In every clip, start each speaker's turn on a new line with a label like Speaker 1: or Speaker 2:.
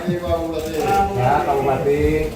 Speaker 1: Ya, Pak Bupati.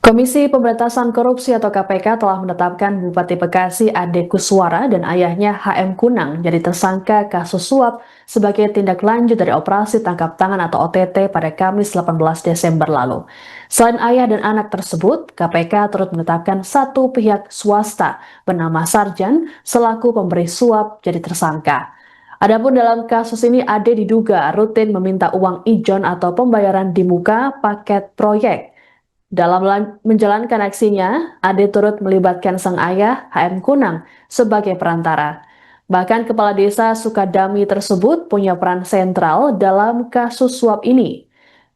Speaker 2: Komisi Pemberantasan Korupsi atau KPK telah menetapkan Bupati Bekasi Ade Kuswara dan ayahnya HM Kunang jadi tersangka kasus suap sebagai tindak lanjut dari operasi tangkap tangan atau OTT pada Kamis 18 Desember lalu. Selain ayah dan anak tersebut, KPK turut menetapkan satu pihak swasta bernama Sarjan selaku pemberi suap jadi tersangka. Adapun dalam kasus ini Ade diduga rutin meminta uang ijon atau pembayaran di muka paket proyek. Dalam menjalankan aksinya, Ade turut melibatkan sang ayah, HM Kunang, sebagai perantara. Bahkan Kepala Desa Sukadami tersebut punya peran sentral dalam kasus suap ini.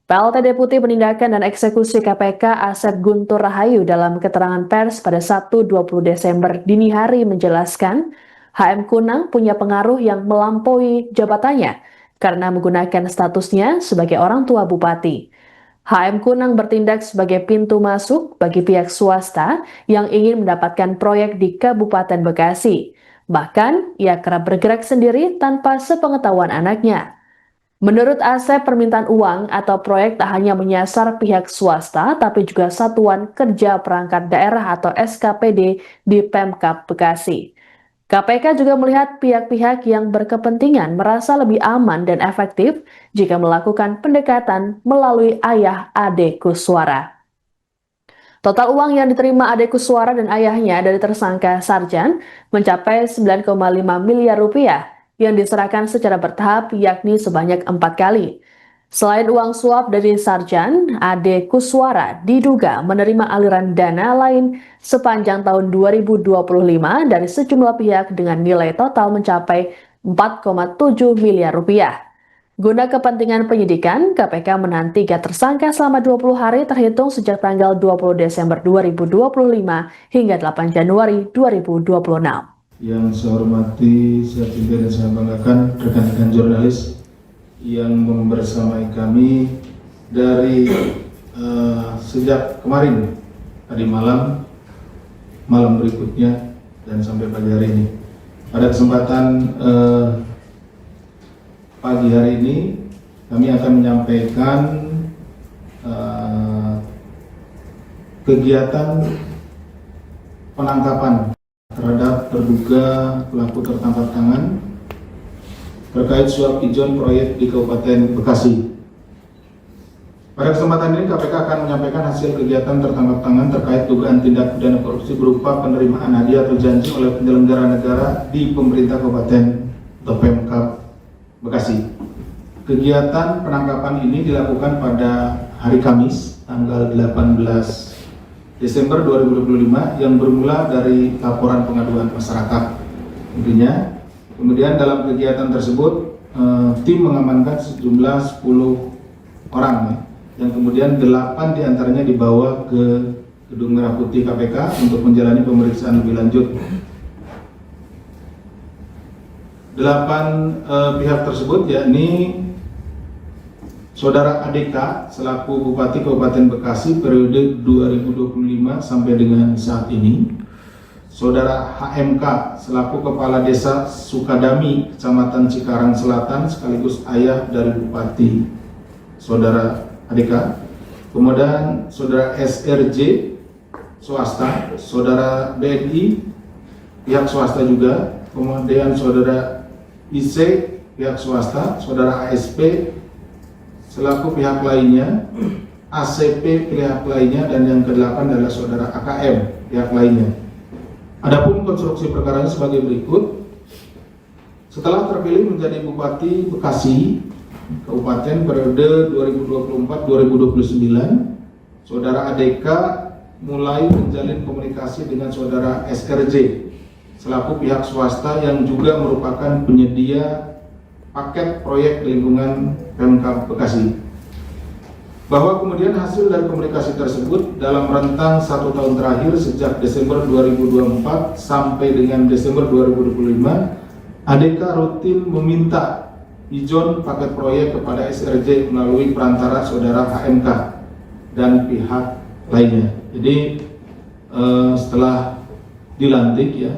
Speaker 2: PLT Deputi Penindakan dan Eksekusi KPK Asep Guntur Rahayu dalam keterangan pers pada Sabtu 20 Desember dini hari menjelaskan, HM Kunang punya pengaruh yang melampaui jabatannya karena menggunakan statusnya sebagai orang tua bupati. HM Kunang bertindak sebagai pintu masuk bagi pihak swasta yang ingin mendapatkan proyek di Kabupaten Bekasi. Bahkan, ia kerap bergerak sendiri tanpa sepengetahuan anaknya. Menurut Asep, permintaan uang atau proyek tak hanya menyasar pihak swasta, tapi juga Satuan Kerja Perangkat Daerah atau SKPD di Pemkab Bekasi. KPK juga melihat pihak-pihak yang berkepentingan merasa lebih aman dan efektif jika melakukan pendekatan melalui ayah Ade Kuswara. Total uang yang diterima Ade Kuswara dan ayahnya dari tersangka Sarjan mencapai 9,5 miliar rupiah yang diserahkan secara bertahap yakni sebanyak 4 kali. Selain uang suap dari Sarjan, Ade Kuswara diduga menerima aliran dana lain sepanjang tahun 2025 dari sejumlah pihak dengan nilai total mencapai 4,7 miliar rupiah. Guna kepentingan penyidikan, KPK menahan 3 tersangka selama 20 hari terhitung sejak tanggal 20 Desember 2025 hingga 8 Januari 2026.
Speaker 3: Yang saya hormati, saya cintai dan saya banggakan rekan-rekan jurnalis yang membersamai kami dari sejak kemarin, tadi malam berikutnya, dan sampai pagi hari ini. Pada kesempatan pagi hari ini, kami akan menyampaikan kegiatan penangkapan terhadap terduga pelaku tertangkap tangan terkait suap ijon proyek di Kabupaten Bekasi. Pada kesempatan ini KPK akan menyampaikan hasil kegiatan tertangkap tangan terkait dugaan tindak pidana korupsi berupa penerimaan hadiah atau janji oleh penyelenggara negara di pemerintah Kabupaten atau Pemkab Bekasi. Kegiatan penangkapan ini dilakukan pada hari Kamis tanggal 18 Desember 2025 yang bermula dari laporan pengaduan masyarakat tentunya. Kemudian dalam kegiatan tersebut tim mengamankan sejumlah 10 orang yang kemudian 8 diantaranya dibawa ke Gedung Merah Putih KPK untuk menjalani pemeriksaan lebih lanjut. 8 pihak tersebut yakni Saudara ADK selaku Bupati Kabupaten Bekasi periode 2025 sampai dengan saat ini, Saudara HMK selaku Kepala Desa Sukadami, Kecamatan Cikarang Selatan, sekaligus ayah dari Bupati Saudara ADK. Kemudian Saudara SRJ swasta, Saudara BNI pihak swasta juga, kemudian Saudara IC pihak swasta, Saudara ASP selaku pihak lainnya, ACP pihak lainnya, dan yang ke-8 adalah Saudara AKM pihak lainnya. Adapun konstruksi perkaranya sebagai berikut. Setelah terpilih menjadi Bupati Bekasi Kabupaten periode 2024-2029, Saudara ADK mulai menjalin komunikasi dengan Saudara SRJ selaku pihak swasta yang juga merupakan penyedia paket proyek di lingkungan Pemkab Bekasi. Bahwa kemudian hasil dari komunikasi tersebut dalam rentang 1 tahun terakhir sejak Desember 2024 sampai dengan Desember 2025, ADK rutin meminta ijon paket proyek kepada SRJ melalui perantara Saudara HMK dan pihak lainnya. Jadi setelah dilantik ya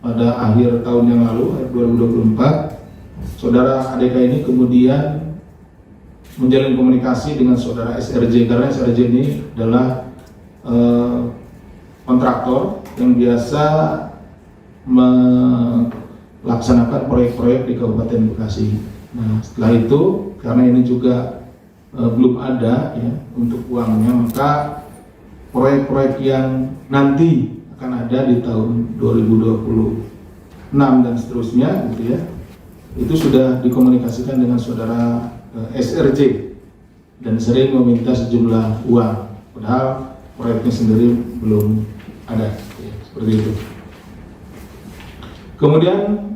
Speaker 3: pada akhir tahun yang lalu, akhir 2024, saudara ADK ini kemudian menjalin komunikasi dengan saudara SRJ, karena SRJ ini adalah kontraktor yang biasa melaksanakan proyek-proyek di Kabupaten Bekasi. Nah, setelah itu karena ini juga belum ada ya untuk uangnya, maka proyek-proyek yang nanti akan ada di tahun 2026 dan seterusnya gitu ya, itu sudah dikomunikasikan dengan saudara SRJ dan sering meminta sejumlah uang, padahal proyeknya sendiri belum ada ya, seperti itu. Kemudian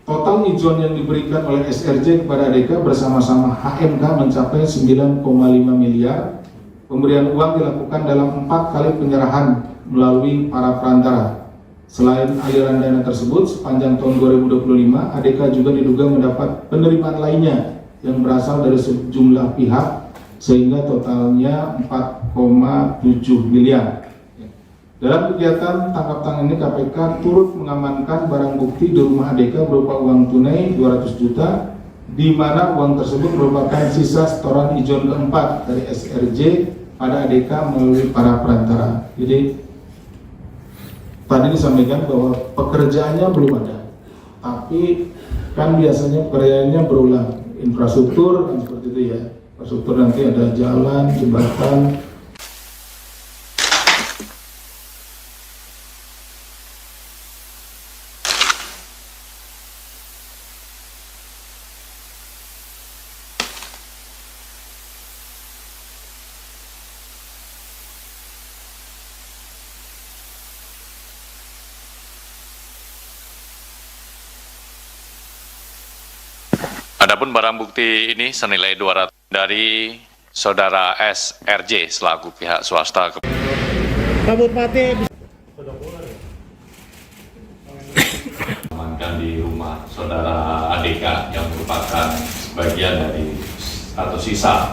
Speaker 3: total ijon yang diberikan oleh SRJ kepada ADK bersama-sama HMK mencapai 9,5 miliar. Pemberian uang dilakukan dalam 4 kali penyerahan melalui para perantara. Selain aliran dana tersebut, sepanjang tahun 2025, ADK juga diduga mendapat penerimaan lainnya yang berasal dari sejumlah pihak, sehingga totalnya 4,7 miliar. Dalam kegiatan tangkap tangan ini, KPK turut mengamankan barang bukti di rumah ADK berupa uang tunai 200 juta, di mana uang tersebut merupakan sisa setoran ijon keempat dari SRJ pada ADK melalui para perantara. Jadi tadi disampaikan bahwa pekerjaannya belum ada, tapi kan biasanya pekerjaannya berulang. Infrastruktur kan seperti itu ya, infrastruktur nanti ada jalan, jembatan.
Speaker 1: Adapun barang bukti ini senilai 200 dari saudara SRJ selaku pihak swasta. Amankan di rumah saudara ADK yang merupakan sebagian dari atau sisa.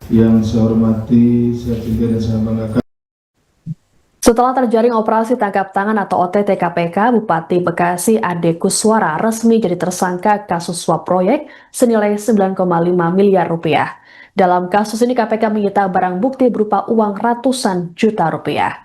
Speaker 3: Yang saya hormati, saya cintai dan saya banggakan.
Speaker 2: Setelah terjaring operasi tangkap tangan atau OTT KPK, Bupati Bekasi Ade Kuswara resmi jadi tersangka kasus suap proyek senilai 9,5 miliar rupiah. Dalam kasus ini KPK menyita barang bukti berupa uang ratusan juta rupiah.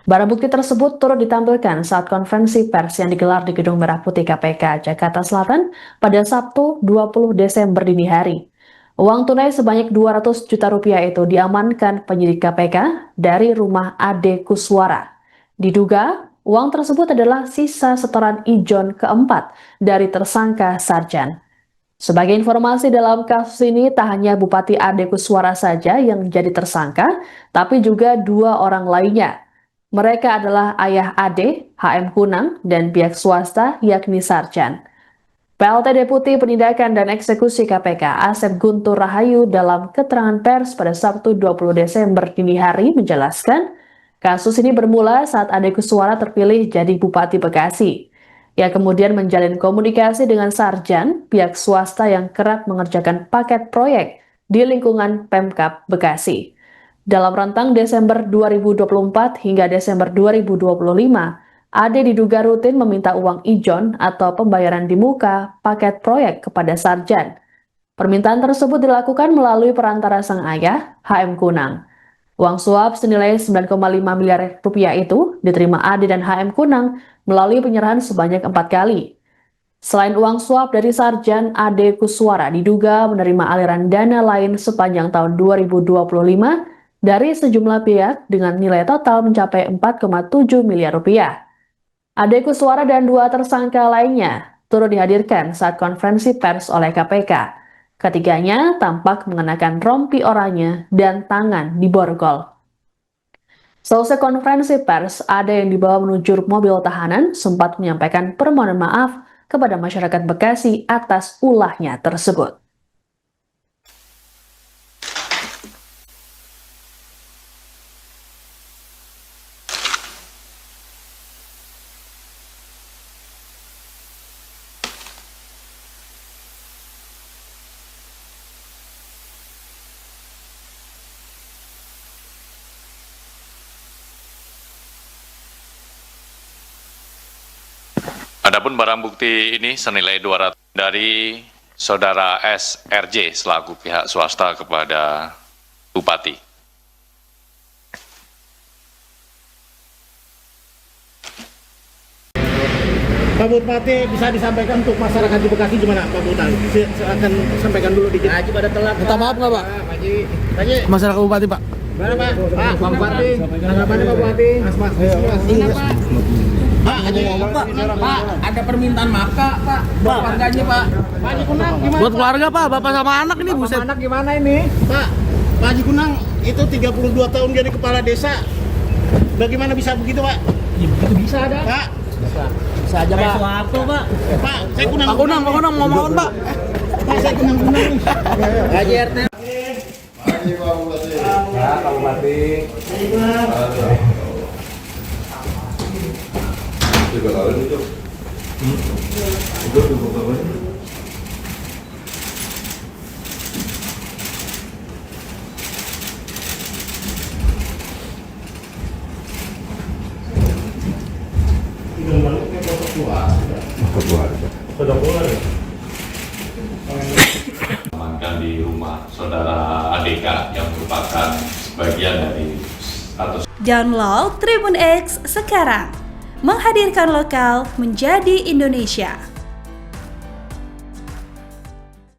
Speaker 2: Barang bukti tersebut turut ditampilkan saat konferensi pers yang digelar di Gedung Merah Putih KPK Jakarta Selatan pada Sabtu 20 Desember dini hari. Uang tunai sebanyak 200 juta rupiah itu diamankan penyidik KPK dari rumah Ade Kuswara. Diduga, uang tersebut adalah sisa setoran ijon keempat dari tersangka Sarjan. Sebagai informasi dalam kasus ini, tak hanya Bupati Ade Kuswara saja yang jadi tersangka, tapi juga 2 orang lainnya. Mereka adalah ayah Ade, HM Kunang, dan pihak swasta yakni Sarjan. PLT Deputi Penindakan dan Eksekusi KPK Asep Guntur Rahayu dalam keterangan pers pada Sabtu 20 Desember dini hari menjelaskan, kasus ini bermula saat Ade Kuswara terpilih jadi Bupati Bekasi. Ia kemudian menjalin komunikasi dengan Sarjan, pihak swasta yang kerap mengerjakan paket proyek di lingkungan Pemkab Bekasi. Dalam rentang Desember 2024 hingga Desember 2025, Ade diduga rutin meminta uang ijon atau pembayaran di muka paket proyek kepada Sarjan. Permintaan tersebut dilakukan melalui perantara sang ayah, HM Kunang. Uang suap senilai 9,5 miliar rupiah itu diterima Ade dan HM Kunang melalui penyerahan sebanyak 4 kali. Selain uang suap dari Sarjan, Ade Kuswara diduga menerima aliran dana lain sepanjang tahun 2025 dari sejumlah pihak dengan nilai total mencapai 4,7 miliar rupiah. Ade Kuswara dan 2 tersangka lainnya turut dihadirkan saat konferensi pers oleh KPK. Ketiganya tampak mengenakan rompi oranye dan tangan diborgol. Selesai konferensi pers, Ade yang dibawa menuju mobil tahanan sempat menyampaikan permohonan maaf kepada masyarakat Bekasi atas ulahnya tersebut.
Speaker 1: Adapun barang bukti ini senilai 200 dari Saudara SRJ selaku pihak swasta kepada Bupati.
Speaker 4: Pak Bupati, bisa disampaikan untuk masyarakat di Bekasi gimana Pak Bupati? Silakan sampaikan dulu di Haji pada telat.
Speaker 5: Minta maaf nggak Pak?
Speaker 4: Haji.
Speaker 5: Masyarakat Bupati Pak.
Speaker 4: Mana Pak? Pak Bupati. Tanggapannya Pak Bupati. Mas.
Speaker 5: Ini Pak.
Speaker 4: Pak, Haji.
Speaker 5: Pak, ada permintaan maaf Pak. Buat keluarganya Pak.
Speaker 4: Pak Haji Kunang gimana?
Speaker 5: Buat keluarga Pak, bapak sama anak ini
Speaker 4: Bapak
Speaker 5: buset.
Speaker 4: sama anak gimana ini? Pak Haji Kunang itu 32 tahun jadi kepala desa. Bagaimana bisa begitu Pak?
Speaker 5: Ya begitu bisa ada.
Speaker 4: Pak,
Speaker 5: Bisa aja Pak. Suatu Pak.
Speaker 4: Pak, saya Kunang.
Speaker 5: Pak Kunang mau mohon Pak.
Speaker 4: Pak, saya Kunang nih.
Speaker 5: Haji RT.
Speaker 4: Ya, Pak Bupati.
Speaker 1: Amankan di rumah Saudara ADK yang merupakan sebagian dari status.
Speaker 6: Download Tribun X sekarang, menghadirkan lokal menjadi Indonesia.